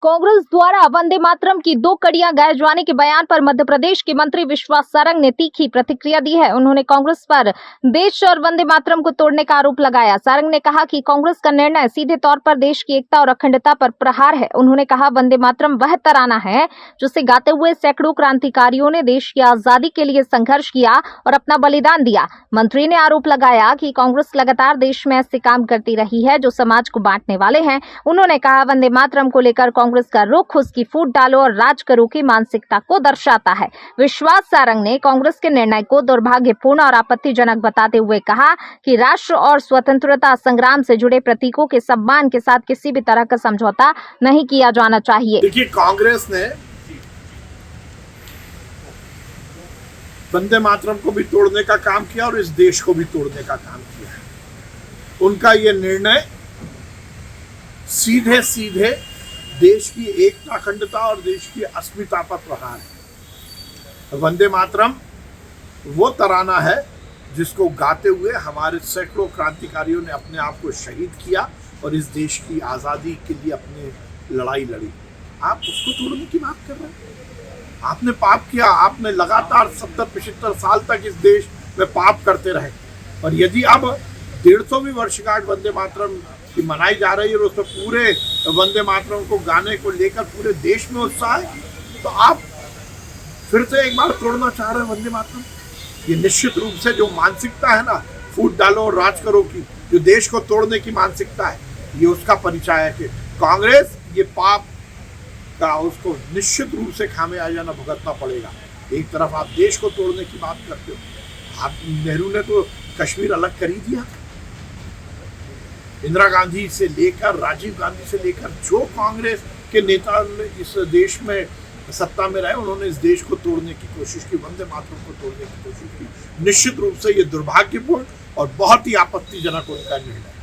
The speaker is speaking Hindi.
कांग्रेस द्वारा वंदे मातरम की 2 कड़ियां गाए जाने के बयान पर मध्य प्रदेश के मंत्री विश्वास सारंग ने तीखी प्रतिक्रिया दी है। उन्होंने कांग्रेस पर देश और वंदे मातरम को तोड़ने का आरोप लगाया। सारंग ने कहा कि कांग्रेस का निर्णय सीधे तौर पर देश की एकता और अखंडता पर प्रहार है। उन्होंने कहा, वंदे मातरम वह तराना है जिसे गाते हुए सैकड़ों क्रांतिकारियों ने देश की आजादी के लिए संघर्ष किया और अपना बलिदान दिया। मंत्री ने आरोप लगाया कि कांग्रेस लगातार देश में ऐसे काम करती रही है जो समाज को बांटने वाले हैं। उन्होंने कहा, वंदे मातरम को लेकर कांग्रेस का रुख उसकी फूट डालो और राज करो की मानसिकता को दर्शाता है। विश्वास सारंग ने कांग्रेस के निर्णय को दुर्भाग्यपूर्ण और आपत्तिजनक बताते हुए कहा कि राष्ट्र और स्वतंत्रता संग्राम से जुड़े प्रतीकों के सम्मान के साथ किसी भी तरह का समझौता नहीं किया जाना चाहिए। देखिए, कांग्रेस ने वंदे मातरम को भी तोड़ने का काम किया और इस देश को भी तोड़ने का काम किया है। उनका ये निर्णय सीधे सीधे देश की एकता, अखंडता और देश की अस्मिता पर प्रहार है। वंदे मातरम वो तराना है जिसको गाते हुए हमारे सैकड़ों क्रांतिकारियों ने अपने आप को शहीद किया और इस देश की आज़ादी के लिए अपनी लड़ाई लड़ी। आप उसको तोड़ने की बात कर रहे हैं। आपने पाप किया, आपने लगातार 70-75 साल तक इस देश में पाप करते रहे और यदि अब 150वीं वर्षगांठ वंदे मातरम की मनाई जा रही है और उसमें पूरे वंदे मातरम को गाने को लेकर पूरे देश में उत्साह है, तो आप फिर से एक बार तोड़ना चाह रहे हैं वंदे मातरम। ये निश्चित रूप से जो मानसिकता है ना, फूट डालो और राज करो की, जो देश को तोड़ने की मानसिकता है, ये उसका परिचय है कि कांग्रेस ये पाप का उसको निश्चित रूप से खामियाजा भुगतना पड़ेगा। एक तरफ आप देश को तोड़ने की बात करते हो, आप नेहरू ने तो कश्मीर अलग कर ही दिया। इंदिरा गांधी से लेकर राजीव गांधी से लेकर जो कांग्रेस के नेता इस देश में सत्ता में रहे, उन्होंने इस देश को तोड़ने की कोशिश की, वंदे मातरम को तोड़ने की कोशिश की। निश्चित रूप से ये दुर्भाग्यपूर्ण और बहुत ही आपत्तिजनक उनका निर्णय है।